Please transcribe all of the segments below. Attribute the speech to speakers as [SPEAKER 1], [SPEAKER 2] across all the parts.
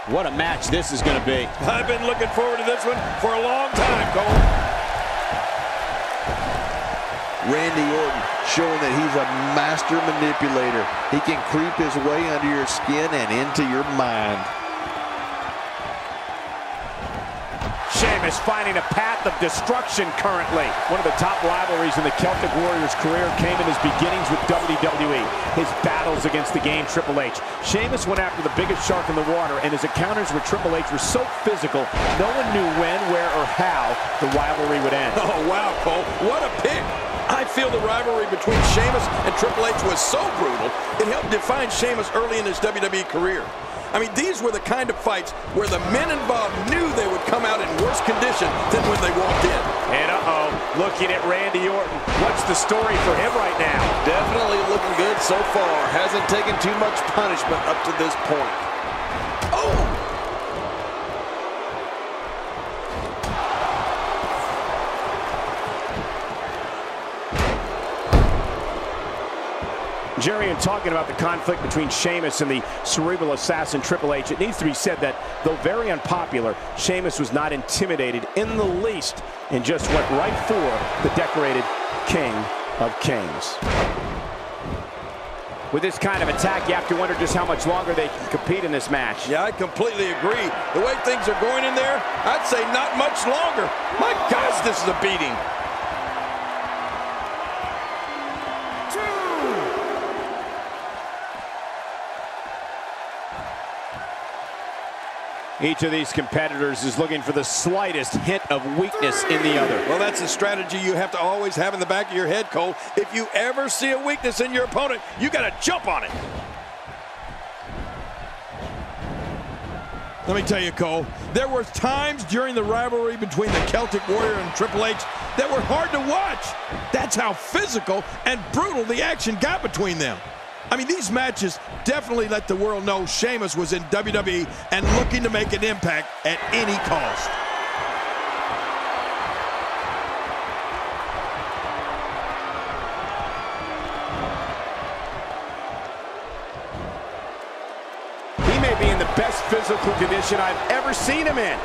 [SPEAKER 1] What a match this is going to be.
[SPEAKER 2] I've been looking forward to this one for a long time, Cole.
[SPEAKER 3] Randy Orton showing that he's a master manipulator. He can creep his way under your skin and into your mind.
[SPEAKER 4] Sheamus finding a path of destruction currently. One of the top rivalries in the Celtic Warriors' career came in his beginnings with WWE. His battles against the Game Triple H. Sheamus went after the biggest shark in the water, and his encounters with Triple H were so physical, no one knew when, where, or how the rivalry would end.
[SPEAKER 2] Oh, wow, Cole. What a pick. I feel the rivalry between Sheamus and Triple H was so brutal, it helped define Sheamus early in his WWE career. I mean, these were the kind of fights where the men involved knew they would come out in worse condition than when they walked in.
[SPEAKER 4] And looking at Randy Orton. What's the story for him right now?
[SPEAKER 3] Definitely looking good so far. Hasn't taken too much punishment up to this point. Oh!
[SPEAKER 4] Jerry, in talking about the conflict between Sheamus and the cerebral assassin Triple H, it needs to be said that, though very unpopular, Sheamus was not intimidated in the least and just went right for the decorated King of Kings. With this kind of attack, you have to wonder just how much longer they can compete in this match.
[SPEAKER 2] Yeah, I completely agree. The way things are going in there, I'd say not much longer. My gosh, this is a beating.
[SPEAKER 4] Each of these competitors is looking for the slightest hint of weakness in the other.
[SPEAKER 2] Well, that's a strategy you have to always have in the back of your head, Cole. If you ever see a weakness in your opponent, you got to jump on it. Let me tell you, Cole, there were times during the rivalry between the Celtic Warrior and Triple H that were hard to watch. That's how physical and brutal the action got between them. I mean, these matches definitely let the world know Sheamus was in WWE and looking to make an impact at any cost.
[SPEAKER 4] He may be in the best physical condition I've ever seen him in.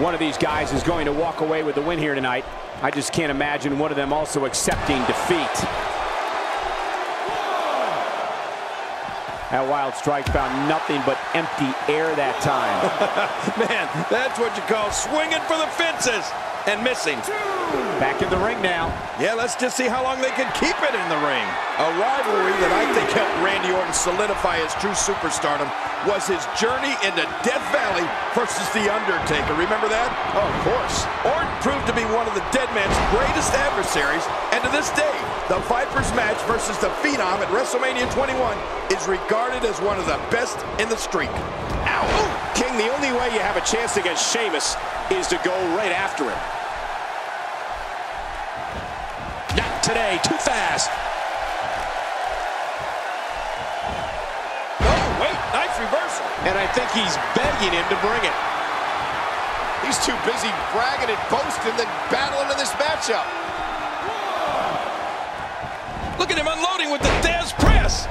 [SPEAKER 4] One of these guys is going to walk away with the win here tonight. I just can't imagine one of them also accepting defeat. That wild strike found nothing but empty air that time.
[SPEAKER 2] Man, that's what you call swinging for the fences and missing.
[SPEAKER 4] Back in the ring now.
[SPEAKER 2] Yeah, let's just see how long they can keep it in the ring. A rivalry that I think helped Randy Orton solidify his true superstardom was his journey into Death Valley versus The Undertaker. Remember that?
[SPEAKER 4] Oh, of course.
[SPEAKER 2] Orton proved to be one of the Dead Man's greatest adversaries, and to this day, the Viper's match versus the Phenom at WrestleMania 21 is regarded as one of the best in the streak.
[SPEAKER 4] Ow! King, the only way you have a chance against Sheamus is to go right after him. Not today, too fast.
[SPEAKER 2] Oh, wait, nice reversal.
[SPEAKER 4] And I think he's begging him to bring it.
[SPEAKER 5] He's too busy bragging and boasting than battling in this matchup.
[SPEAKER 2] Look at him unloading with the Dez press.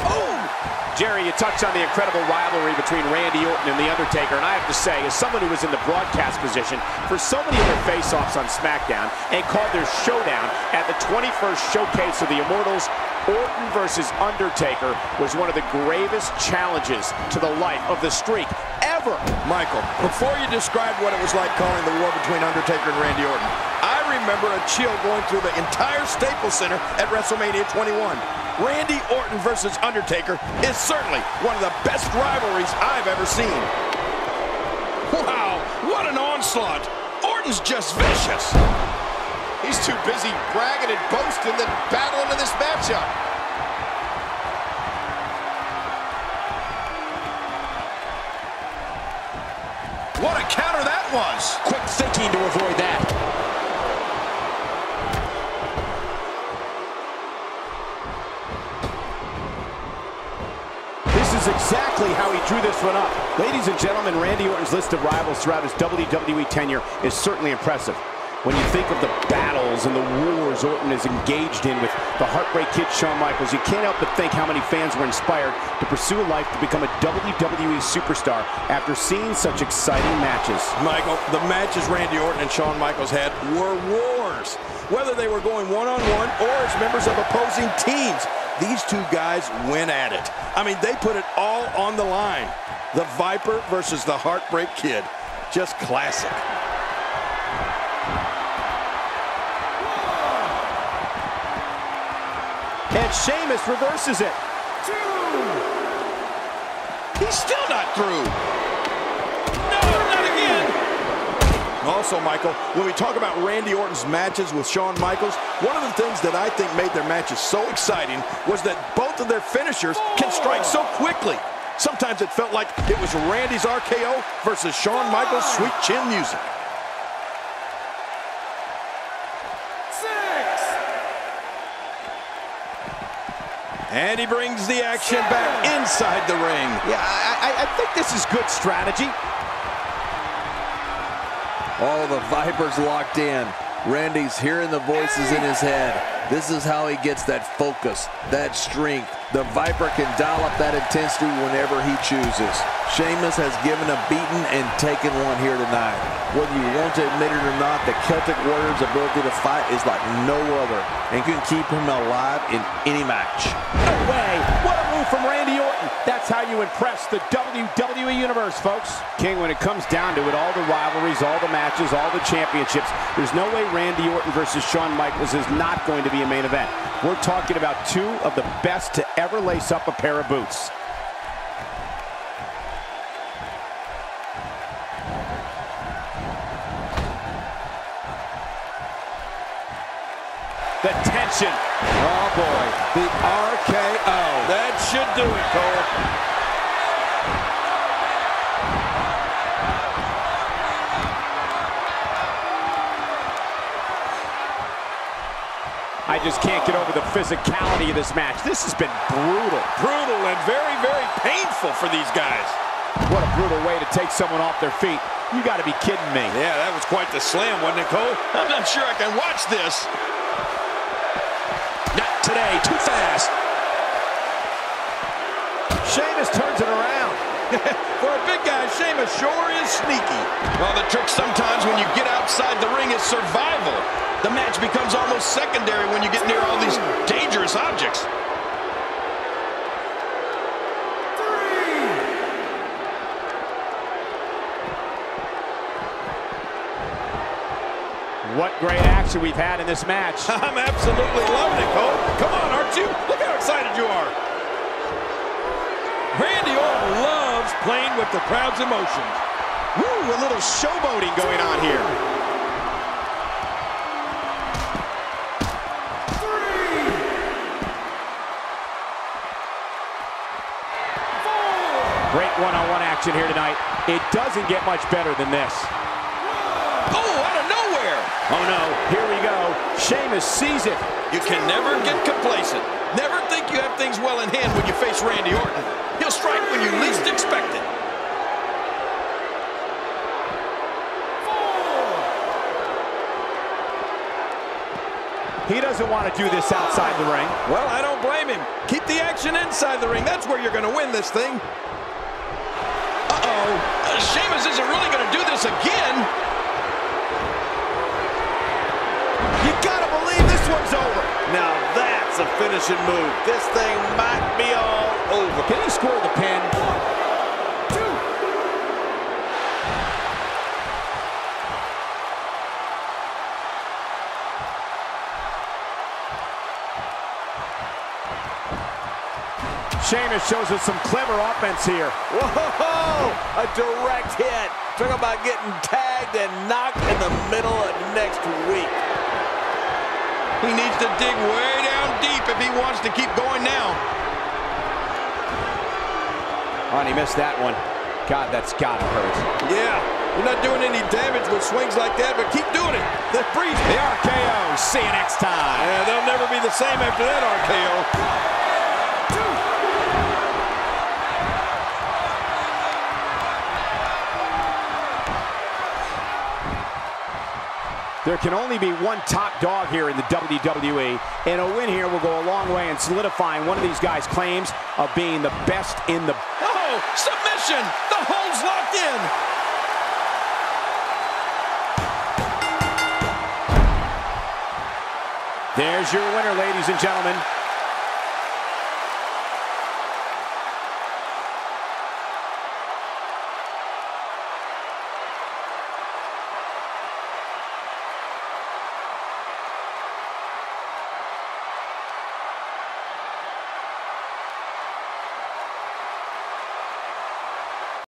[SPEAKER 4] Oh! Jerry, you touched on the incredible rivalry between Randy Orton and The Undertaker, and I have to say, as someone who was in the broadcast position for so many of their face-offs on SmackDown and called their showdown at the 21st Showcase of the Immortals, Orton versus Undertaker was one of the gravest challenges to the life of the streak ever.
[SPEAKER 2] Michael, before you describe what it was like calling the war between Undertaker and Randy Orton, I remember a chill going through the entire Staples Center at WrestleMania 21. Randy Orton versus Undertaker is certainly one of the best rivalries I've ever seen. Wow, what an onslaught. Orton's just vicious.
[SPEAKER 5] He's too busy bragging and boasting than battling in this matchup.
[SPEAKER 2] What a counter that was.
[SPEAKER 4] Quick thinking to avoid that. This is exactly how he drew this one up. Ladies and gentlemen, Randy Orton's list of rivals throughout his WWE tenure is certainly impressive. When you think of the battles and the wars Orton is engaged in with the Heartbreak Kid Shawn Michaels, you can't help but think how many fans were inspired to pursue a life to become a WWE superstar after seeing such exciting matches.
[SPEAKER 2] Michael, the matches Randy Orton and Shawn Michaels had were wars. Whether they were going one-on-one or as members of opposing teams, these two guys went at it. I mean, they put it all on the line. The Viper versus the Heartbreak Kid. Just classic.
[SPEAKER 4] And Sheamus reverses it.
[SPEAKER 2] He's still not through. No, not again. Also, Michael, when we talk about Randy Orton's matches with Shawn Michaels, one of the things that I think made their matches so exciting was that both of their finishers can strike so quickly. Sometimes it felt like it was Randy's RKO versus Shawn Michaels' sweet chin music. And he brings the action back inside the ring.
[SPEAKER 4] Yeah, I think this is good strategy.
[SPEAKER 3] Oh, the Viper's locked in. Randy's hearing the voices in his head. This is how he gets that focus, that strength. The Viper can dial up that intensity whenever he chooses. Sheamus has given a beating and taken one here tonight. Whether you want to admit it or not, the Celtic Warrior's ability to fight is like no other and can keep him alive in any match.
[SPEAKER 4] No way! What a move from Randy Orton! That's how you impress the WWE Universe, folks. King, when it comes down to it, all the rivalries, all the matches, all the championships, there's no way Randy Orton versus Shawn Michaels is not going to be a main event. We're talking about two of the best to ever lace up a pair of boots. The tension.
[SPEAKER 2] Oh, boy. The RKO. That should do it, Cole.
[SPEAKER 4] I just can't get over the physicality of this match. This has been brutal.
[SPEAKER 2] Brutal and very, very painful for these guys.
[SPEAKER 4] What a brutal way to take someone off their feet. You got to be kidding me.
[SPEAKER 2] Yeah, that was quite the slam, wasn't it, Cole? I'm not sure I can watch this.
[SPEAKER 4] Not today, too fast. Sheamus turns it around.
[SPEAKER 2] For a big guy, Sheamus sure is sneaky. Well, the trick sometimes when you get outside the ring is survival. The match becomes almost secondary when you get near all these dangerous objects.
[SPEAKER 4] What great action we've had in this match.
[SPEAKER 2] I'm absolutely loving it, Cole. Come on, aren't you? Look how excited you are. Randy Orton loves playing with the crowd's emotions.
[SPEAKER 4] Woo, a little showboating going on here. Great one-on-one action here tonight. It doesn't get much better than this.
[SPEAKER 2] Oh, out of nowhere.
[SPEAKER 4] Oh, no. Here we go. Sheamus sees it.
[SPEAKER 2] You can never get complacent. Never think you have things well in hand when you face Randy Orton. He'll strike when you least expect it.
[SPEAKER 4] He doesn't want to do this outside the ring.
[SPEAKER 2] Well, I don't blame him. Keep the action inside the ring. That's where you're going to win this thing. Uh-oh. Sheamus isn't really going to do this again.
[SPEAKER 3] You gotta believe this one's over. Now that's a finishing move. This thing might be all over.
[SPEAKER 4] Can he score the pin?
[SPEAKER 3] 1, 2.
[SPEAKER 4] Sheamus shows us some clever offense here.
[SPEAKER 3] Whoa! A direct hit. Talk about getting tagged and knocked in the middle of next week.
[SPEAKER 2] He needs to dig way down deep if he wants to keep going now.
[SPEAKER 4] Oh, and he missed that one. God, that's gotta hurt.
[SPEAKER 2] Yeah, you're not doing any damage with swings like that, but keep doing it. The freeze.
[SPEAKER 4] The RKO. See you next time.
[SPEAKER 2] Yeah, they'll never be the same after that RKO.
[SPEAKER 4] There can only be one top dog here in the WWE, and a win here will go a long way in solidifying one of these guys' claims of being the best in the...
[SPEAKER 2] Oh, submission! The hold's locked in!
[SPEAKER 4] There's your winner, ladies and gentlemen.